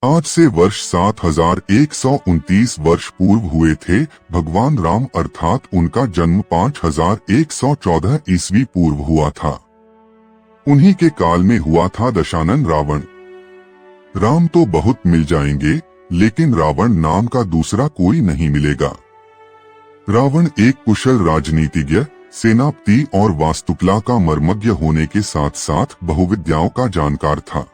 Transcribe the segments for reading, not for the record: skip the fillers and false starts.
आज से वर्ष 7129 वर्ष पूर्व हुए थे भगवान राम, अर्थात उनका जन्म 5114 ईस्वी पूर्व हुआ था। उन्हीं के काल में हुआ था दशानन रावण। राम तो बहुत मिल जाएंगे, लेकिन रावण नाम का दूसरा कोई नहीं मिलेगा। रावण एक कुशल राजनीतिज्ञ, सेनापति और वास्तुकला का मर्मज्ञ होने के साथ साथ बहुविद्याओं का जानकार था।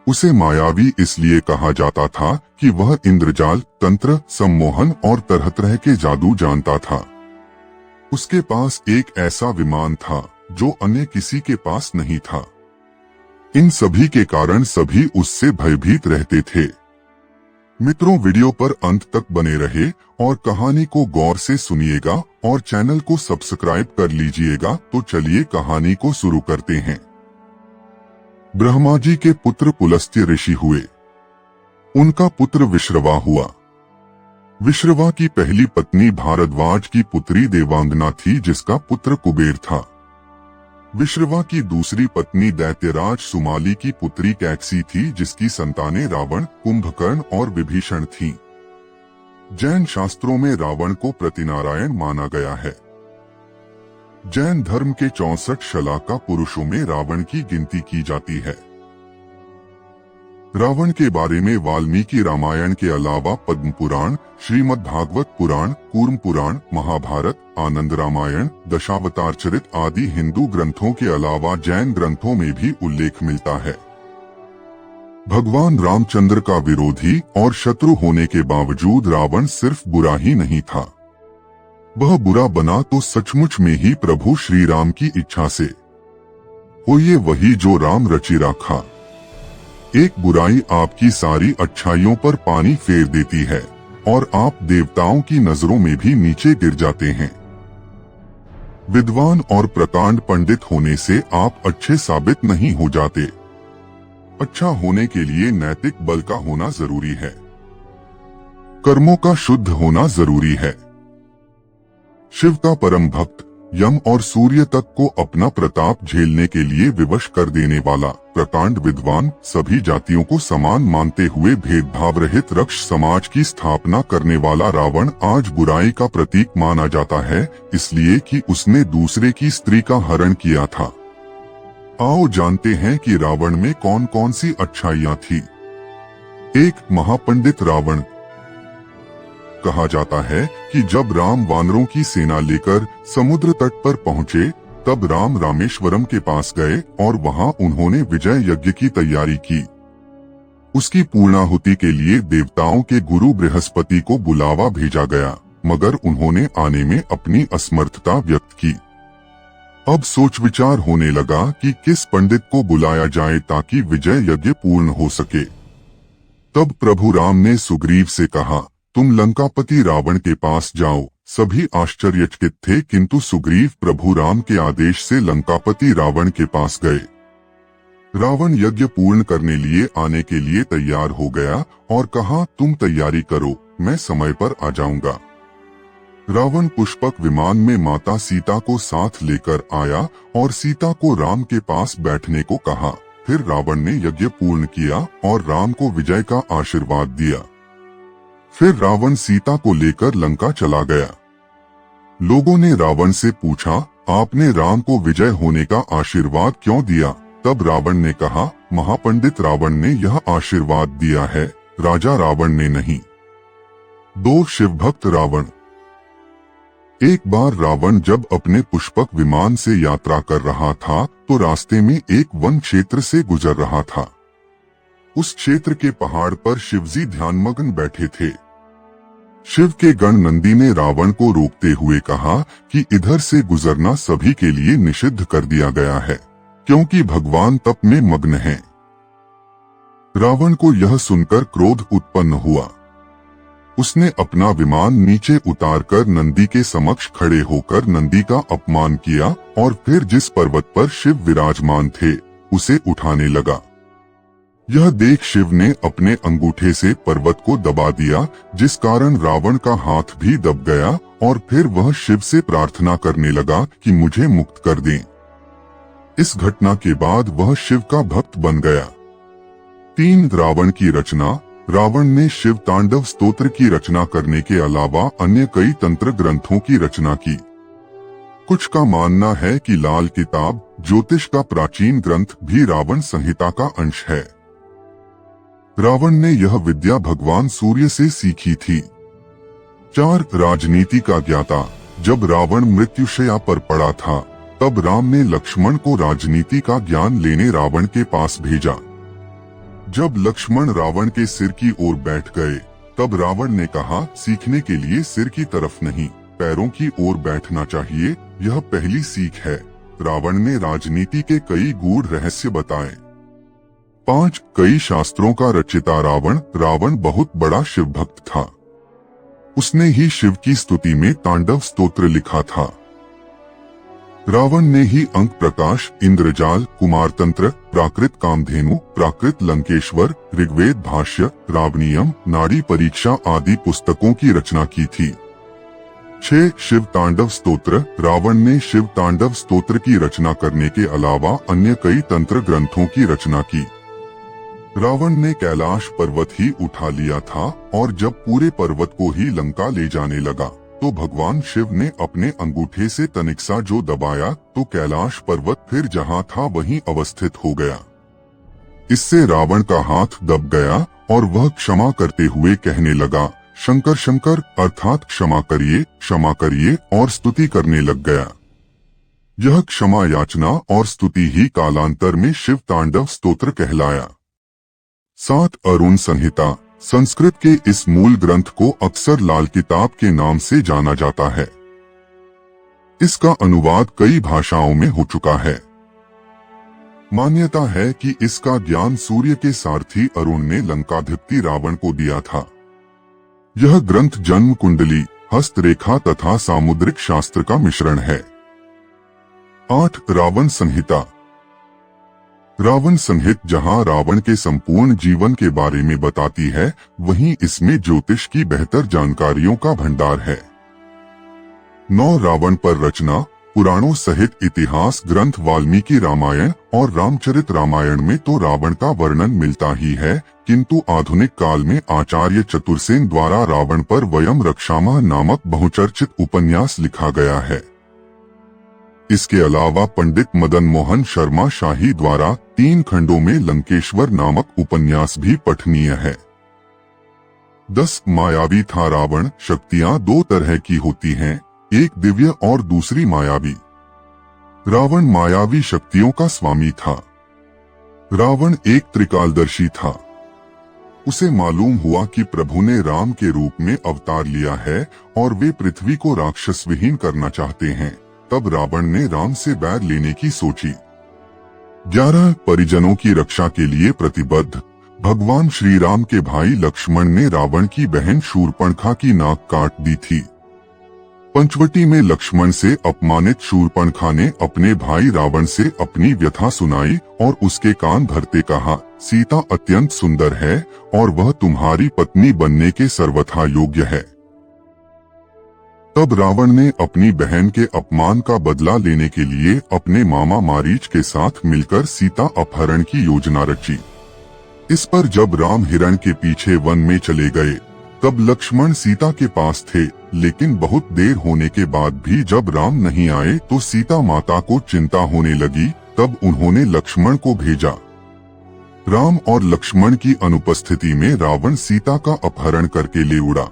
उसे मायावी इसलिए कहा जाता था कि वह इंद्रजाल, तंत्र, सम्मोहन और तरह तरह के जादू जानता था। उसके पास एक ऐसा विमान था जो अन्य किसी के पास नहीं था। इन सभी के कारण सभी उससे भयभीत रहते थे। मित्रों, वीडियो पर अंत तक बने रहे और कहानी को गौर से सुनिएगा और चैनल को सब्सक्राइब कर लीजिएगा। तो चलिए कहानी को शुरू करते हैं। ब्रह्मा जी के पुत्र पुलस्त्य ऋषि हुए। उनका पुत्र विश्रवा हुआ। विश्रवा की पहली पत्नी भारद्वाज की पुत्री देवांगना थी, जिसका पुत्र कुबेर था। विश्रवा की दूसरी पत्नी दैत्यराज सुमाली की पुत्री कैकसी थी, जिसकी संतानें रावण, कुंभकर्ण और विभीषण थीं। जैन शास्त्रों में रावण को प्रतिनारायण माना गया है। जैन धर्म के 64 शलाका पुरुषों में रावण की गिनती की जाती है। रावण के बारे में वाल्मीकि रामायण के अलावा पद्म पुराण, श्रीमद् भागवत पुराण, कूर्म पुराण, महाभारत, आनंद रामायण, दशावतार चरित आदि हिंदू ग्रंथों के अलावा जैन ग्रंथों में भी उल्लेख मिलता है। भगवान रामचंद्र का विरोधी और शत्रु होने के बावजूद रावण सिर्फ बुरा ही नहीं था, वह बुरा बना तो सचमुच में ही प्रभु श्री राम की इच्छा से। हो ये वही जो राम रचि राखा। एक बुराई आपकी सारी अच्छाइयों पर पानी फेर देती है और आप देवताओं की नजरों में भी नीचे गिर जाते हैं। विद्वान और प्रकांड पंडित होने से आप अच्छे साबित नहीं हो जाते। अच्छा होने के लिए नैतिक बल का होना जरूरी है, कर्मों का शुद्ध होना जरूरी है। शिव का परम भक्त, यम और सूर्य तक को अपना प्रताप झेलने के लिए विवश कर देने वाला प्रकांड विद्वान, सभी जातियों को समान मानते हुए भेदभाव रहित रक्ष समाज की स्थापना करने वाला रावण आज बुराई का प्रतीक माना जाता है, इसलिए कि उसने दूसरे की स्त्री का हरण किया था। आओ जानते हैं कि रावण में कौन कौन सी अच्छाइयां थी। एक, महापंडित रावण। कहा जाता है कि जब राम वानरों की सेना लेकर समुद्र तट पर पहुंचे, तब राम रामेश्वरम के पास गए और वहां उन्होंने विजय यज्ञ की तैयारी की। उसकी पूर्णाहुति के लिए देवताओं के गुरु बृहस्पति को बुलावा भेजा गया, मगर उन्होंने आने में अपनी असमर्थता व्यक्त की। अब सोच विचार होने लगा कि किस पंडित को बुलाया जाए ताकि विजय यज्ञ पूर्ण हो सके। तब प्रभु राम ने सुग्रीव से कहा, तुम लंकापति रावण के पास जाओ। सभी आश्चर्यचकित थे, किंतु सुग्रीव प्रभु राम के आदेश से लंकापति रावण के पास गए। रावण यज्ञ पूर्ण करने लिए आने के लिए तैयार हो गया और कहा, तुम तैयारी करो, मैं समय पर आ जाऊंगा। रावण पुष्पक विमान में माता सीता को साथ लेकर आया और सीता को राम के पास बैठने को कहा। फिर रावण ने यज्ञ पूर्ण किया और राम को विजय का आशीर्वाद दिया। फिर रावण सीता को लेकर लंका चला गया। लोगों ने रावण से पूछा, आपने राम को विजय होने का आशीर्वाद क्यों दिया? तब रावण ने कहा, महापंडित रावण ने यह आशीर्वाद दिया है, राजा रावण ने नहीं। 2, शिवभक्त रावण। एक बार रावण जब अपने पुष्पक विमान से यात्रा कर रहा था तो रास्ते में एक वन क्षेत्र से गुजर रहा था। उस क्षेत्र के पहाड़ पर शिवजी ध्यानमग्न बैठे थे। शिव के गण नंदी ने रावण को रोकते हुए कहा कि इधर से गुजरना सभी के लिए निषिद्ध कर दिया गया है, क्योंकि भगवान तप में मग्न हैं। रावण को यह सुनकर क्रोध उत्पन्न हुआ। उसने अपना विमान नीचे उतारकर नंदी के समक्ष खड़े होकर नंदी का अपमान किया और फिर जिस पर्वत पर शिव विराजमान थे उसे उठाने लगा। यह देख शिव ने अपने अंगूठे से पर्वत को दबा दिया, जिस कारण रावण का हाथ भी दब गया और फिर वह शिव से प्रार्थना करने लगा कि मुझे मुक्त कर दें। इस घटना के बाद वह शिव का भक्त बन गया। 3 रावण की रचना। रावण ने शिव तांडव स्तोत्र की रचना करने के अलावा अन्य कई तंत्र ग्रंथों की रचना की। कुछ का मानना है कि लाल किताब ज्योतिष का प्राचीन ग्रंथ भी रावण संहिता का अंश है। रावण ने यह विद्या भगवान सूर्य से सीखी थी। 4 राजनीति का ज्ञाता। जब रावण मृत्युशैया पर पड़ा था तब राम ने लक्ष्मण को राजनीति का ज्ञान लेने रावण के पास भेजा। जब लक्ष्मण रावण के सिर की ओर बैठ गए तब रावण ने कहा, सीखने के लिए सिर की तरफ नहीं पैरों की ओर बैठना चाहिए, यह पहली सीख है। रावण ने राजनीति के कई गूढ़ रहस्य बताए। 5 कई शास्त्रों का रचिता रावण। रावण बहुत बड़ा शिव भक्त था। उसने ही शिव की स्तुति में तांडव स्तोत्र लिखा था। रावण ने ही अंक प्रकाश, इंद्रजाल, कुमारतंत्र, प्राकृत कामधेनु, प्राकृत लंकेश्वर, ऋग्वेद भाष्य, रावणीयम, नाड़ी परीक्षा आदि पुस्तकों की रचना की थी। 6 शिव तांडव स्तोत्र। रावण ने शिव तांडव स्तोत्र की रचना करने के अलावा अन्य कई तंत्र ग्रंथों की रचना की। रावण ने कैलाश पर्वत ही उठा लिया था और जब पूरे पर्वत को ही लंका ले जाने लगा तो भगवान शिव ने अपने अंगूठे से तनिक सा जो दबाया तो कैलाश पर्वत फिर जहाँ था वहीं अवस्थित हो गया। इससे रावण का हाथ दब गया और वह क्षमा करते हुए कहने लगा, शंकर शंकर, अर्थात क्षमा करिए और स्तुति करने लग गया। यह क्षमा याचना और स्तुति ही कालांतर में शिव तांडव स्तोत्र कहलाया। 7 अरुण संहिता। संस्कृत के इस मूल ग्रंथ को अक्सर लाल किताब के नाम से जाना जाता है। इसका अनुवाद कई भाषाओं में हो चुका है। मान्यता है कि इसका ज्ञान सूर्य के सारथी अरुण ने लंकाधिपति रावण को दिया था। यह ग्रंथ जन्म कुंडली, हस्तरेखा तथा सामुद्रिक शास्त्र का मिश्रण है। 8 रावण संहिता। रावण संहित जहां रावण के संपूर्ण जीवन के बारे में बताती है, वहीं इसमें ज्योतिष की बेहतर जानकारियों का भंडार है। 9 रावण पर रचना। पुराणों सहित इतिहास ग्रंथ वाल्मीकि रामायण और रामचरित रामायण में तो रावण का वर्णन मिलता ही है, किंतु आधुनिक काल में आचार्य चतुर्सेन द्वारा रावण पर वयम रक्षामः नामक बहुचर्चित उपन्यास लिखा गया है। इसके अलावा पंडित मदन मोहन शर्मा शाही द्वारा 3 खंडों में लंकेश्वर नामक उपन्यास भी पठनीय है। 10 मायावी था रावण। शक्तियां 2 तरह की होती हैं, एक दिव्य और दूसरी मायावी। रावण मायावी शक्तियों का स्वामी था। रावण एक त्रिकालदर्शी था। उसे मालूम हुआ कि प्रभु ने राम के रूप में अवतार लिया है और वे पृथ्वी को राक्षस विहीन करना चाहते हैं। तब रावण ने राम से बैर लेने की सोची। 11 परिजनों की रक्षा के लिए प्रतिबद्ध। भगवान श्री राम के भाई लक्ष्मण ने रावण की बहन शूर्पणखा की नाक काट दी थी। पंचवटी में लक्ष्मण से अपमानित शूर्पणखा ने अपने भाई रावण से अपनी व्यथा सुनाई और उसके कान भरते कहा, सीता अत्यंत सुंदर है और वह तुम्हारी पत्नी बनने के सर्वथा योग्य है। तब रावण ने अपनी बहन के अपमान का बदला लेने के लिए अपने मामा मारीच के साथ मिलकर सीता अपहरण की योजना रची। इस पर जब राम हिरण के पीछे वन में चले गए तब लक्ष्मण सीता के पास थे, लेकिन बहुत देर होने के बाद भी जब राम नहीं आए तो सीता माता को चिंता होने लगी। तब उन्होंने लक्ष्मण को भेजा। राम और लक्ष्मण की अनुपस्थिति में रावण सीता का अपहरण करके ले उड़ा।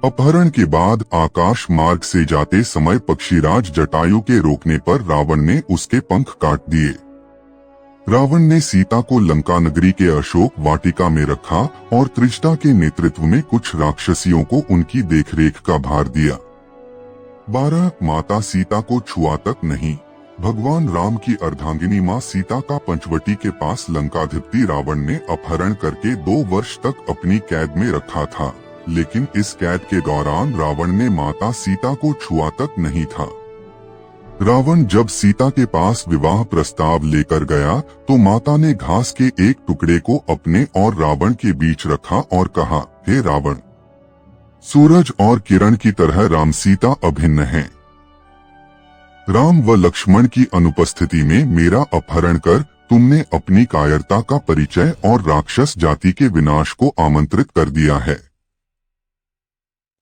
अपहरण के बाद आकाश मार्ग से जाते समय पक्षीराज जटायु के रोकने पर रावण ने उसके पंख काट दिए। रावण ने सीता को लंका नगरी के अशोक वाटिका में रखा और त्रिजटा के नेतृत्व में कुछ राक्षसियों को उनकी देखरेख का भार दिया। 12 माता सीता को छुआ तक नहीं। भगवान राम की अर्धांगिनी माँ सीता का पंचवटी के पास लंकाधिपति रावण ने अपहरण करके 2 वर्ष तक अपनी कैद में रखा था, लेकिन इस कैद के दौरान रावण ने माता सीता को छुआ तक नहीं था। रावण जब सीता के पास विवाह प्रस्ताव लेकर गया तो माता ने घास के एक टुकड़े को अपने और रावण के बीच रखा और कहा, हे रावण, सूरज और किरण की तरह राम सीता अभिन्न हैं। राम व लक्ष्मण की अनुपस्थिति में मेरा अपहरण कर तुमने अपनी कायरता का परिचय और राक्षस जाति के विनाश को आमंत्रित कर दिया है।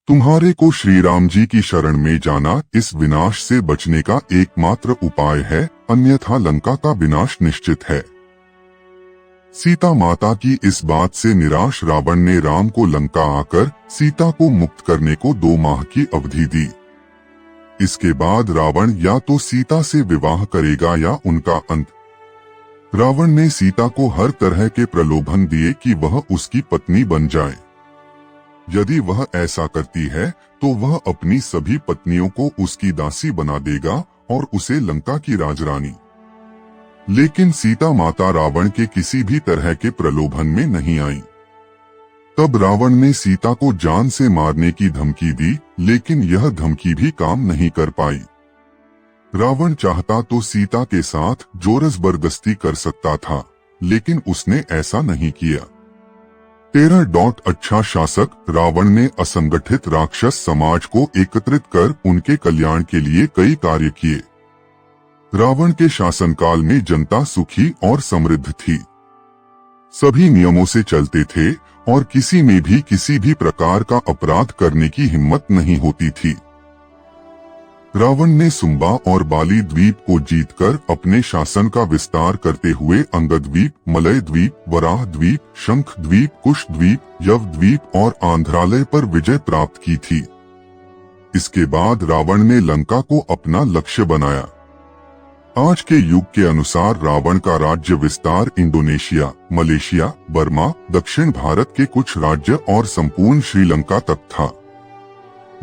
तुम्हारे को श्री राम जी की शरण में जाना इस विनाश से बचने का एकमात्र उपाय है, अन्यथा लंका का विनाश निश्चित है। सीता माता की इस बात से निराश रावण ने राम को लंका आकर सीता को मुक्त करने को 2 माह की अवधि दी। इसके बाद रावण या तो सीता से विवाह करेगा या उनका अंत। रावण ने सीता को हर तरह के प्रलोभन दिए कि वह उसकी पत्नी बन जाए। यदि वह ऐसा करती है तो वह अपनी सभी पत्नियों को उसकी दासी बना देगा और उसे लंका की राजरानी। लेकिन सीता माता रावण के किसी भी तरह के प्रलोभन में नहीं आई। तब रावण ने सीता को जान से मारने की धमकी दी, लेकिन यह धमकी भी काम नहीं कर पाई। रावण चाहता तो सीता के साथ जोर-जबरदस्ती कर सकता था, लेकिन उसने ऐसा नहीं किया। 13 अच्छा शासक रावण ने असंगठित राक्षस समाज को एकत्रित कर उनके कल्याण के लिए कई कार्य किए। रावण के शासनकाल में जनता सुखी और समृद्ध थी। सभी नियमों से चलते थे और किसी में भी किसी भी प्रकार का अपराध करने की हिम्मत नहीं होती थी। रावण ने सुंबा और बाली द्वीप को जीतकर अपने शासन का विस्तार करते हुए अंगद द्वीप, मलय द्वीप, वराह द्वीप, शंख द्वीप, कुश द्वीप, यव द्वीप और आंध्रालय पर विजय प्राप्त की थी। इसके बाद रावण ने लंका को अपना लक्ष्य बनाया। आज के युग के अनुसार रावण का राज्य विस्तार इंडोनेशिया, मलेशिया, बर्मा, दक्षिण भारत के कुछ राज्य और संपूर्ण श्रीलंका तक था।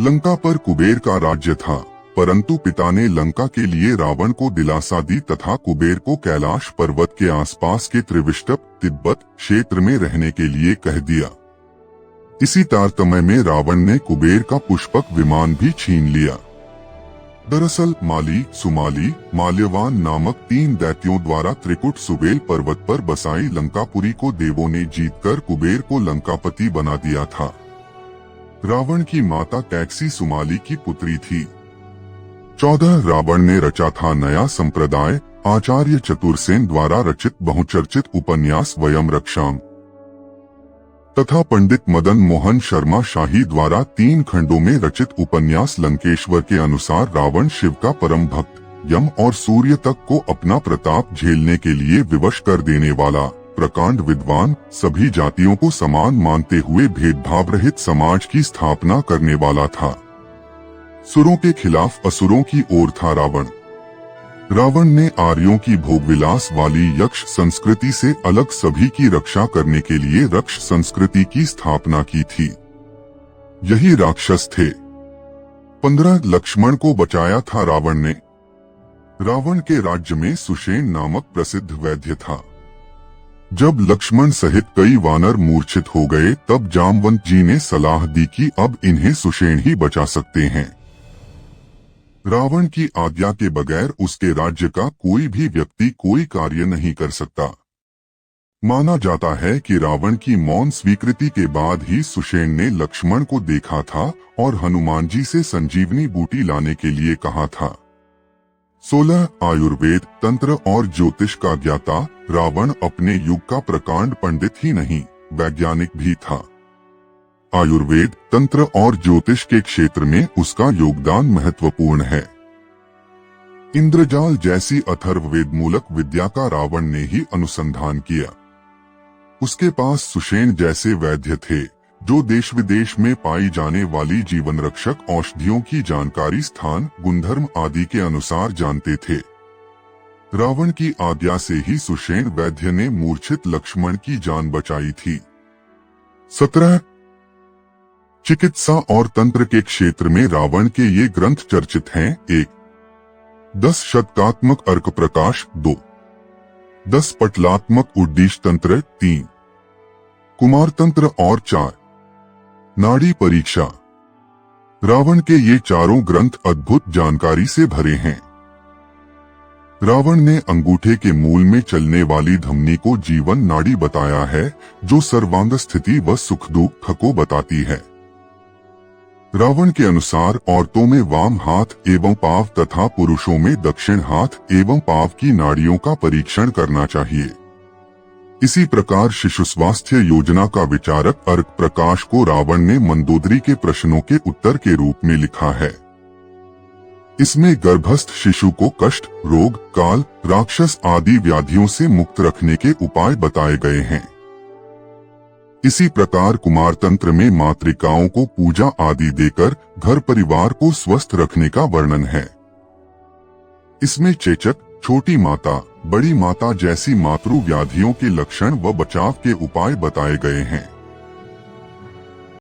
लंका पर कुबेर का राज्य था, परंतु पिता ने लंका के लिए रावण को दिलासा दी तथा कुबेर को कैलाश पर्वत के आसपास के त्रिविष्टप, तिब्बत क्षेत्र में रहने के लिए कह दिया। इसी तारतम्य में रावण ने कुबेर का पुष्पक विमान भी छीन लिया। दरअसल माली, सुमाली, माल्यवान नामक 3 दैत्यों द्वारा त्रिकुट सुबेल पर्वत पर बसाई लंकापुरी को देवों ने जीतकर कुबेर को लंकापति बना दिया था। रावण की माता कैकसी सुमाली की पुत्री थी। 14 रावण ने रचा था नया संप्रदाय, आचार्य चतुर्सेन द्वारा रचित बहुचर्चित उपन्यास वयम रक्षाम तथा पंडित मदन मोहन शर्मा शाही द्वारा 3 खंडों में रचित उपन्यास लंकेश्वर के अनुसार रावण शिव का परम भक्त, यम और सूर्य तक को अपना प्रताप झेलने के लिए विवश कर देने वाला, प्रकांड विद्वान, सभी जातियों को समान मानते हुए भेदभाव रहित समाज की स्थापना करने वाला था। सुरों के खिलाफ असुरों की ओर था रावण। रावण ने आर्यों की भोगविलास वाली यक्ष संस्कृति से अलग सभी की रक्षा करने के लिए रक्ष संस्कृति की स्थापना की थी। यही राक्षस थे। 15 लक्ष्मण को बचाया था रावण ने। रावण के राज्य में सुषेण नामक प्रसिद्ध वैद्य था। जब लक्ष्मण सहित कई वानर मूर्छित हो गए, तब जामवंत जी ने सलाह दी कि अब इन्हें सुषेण ही बचा सकते हैं। रावण की आज्ञा के बगैर उसके राज्य का कोई भी व्यक्ति कोई कार्य नहीं कर सकता। माना जाता है कि रावण की मौन स्वीकृति के बाद ही सुषेण ने लक्ष्मण को देखा था और हनुमान जी से संजीवनी बूटी लाने के लिए कहा था। 16 आयुर्वेद, तंत्र और ज्योतिष का ज्ञाता रावण अपने युग का प्रकांड पंडित ही नहीं, वैज्ञानिक भी था। आयुर्वेद, तंत्र और ज्योतिष के क्षेत्र में उसका योगदान महत्वपूर्ण है। इंद्रजाल जैसी अथर्ववेद मूलक विद्या का रावण ने ही अनुसंधान किया। उसके पास सुषेण जैसे वैद्य थे, जो देश विदेश में पाई जाने वाली जीवन रक्षक औषधियों की जानकारी स्थान, गुणधर्म आदि के अनुसार जानते थे। रावण की आज्ञा से ही सुषेण वैद्य ने मूर्छित लक्ष्मण की जान बचाई थी। 17 चिकित्सा और तंत्र के क्षेत्र में रावण के ये ग्रंथ चर्चित हैं। 1 10 शतकात्मक अर्क प्रकाश, 2 10 पटलात्मक उद्दीश तंत्र, 3 कुमार तंत्र और 4 नाड़ी परीक्षा। रावण के ये चारों ग्रंथ अद्भुत जानकारी से भरे हैं। रावण ने अंगूठे के मूल में चलने वाली धमनी को जीवन नाड़ी बताया है, जो सर्वांग स्थिति व सुख दुख को बताती है। रावण के अनुसार औरतों में वाम हाथ एवं पांव तथा पुरुषों में दक्षिण हाथ एवं पांव की नाड़ियों का परीक्षण करना चाहिए। इसी प्रकार शिशु स्वास्थ्य योजना का विचारक अर्क प्रकाश को रावण ने मंदोदरी के प्रश्नों के उत्तर के रूप में लिखा है। इसमें गर्भस्थ शिशु को कष्ट, रोग, काल, राक्षस आदि व्याधियों से मुक्त रखने के उपाय बताए गए हैं। इसी प्रकार कुमार तंत्र में मातृकाओं को पूजा आदि देकर घर परिवार को स्वस्थ रखने का वर्णन है। इसमें चेचक, छोटी माता, बड़ी माता जैसी मातृ व्याधियों के लक्षण व बचाव के उपाय बताए गए हैं।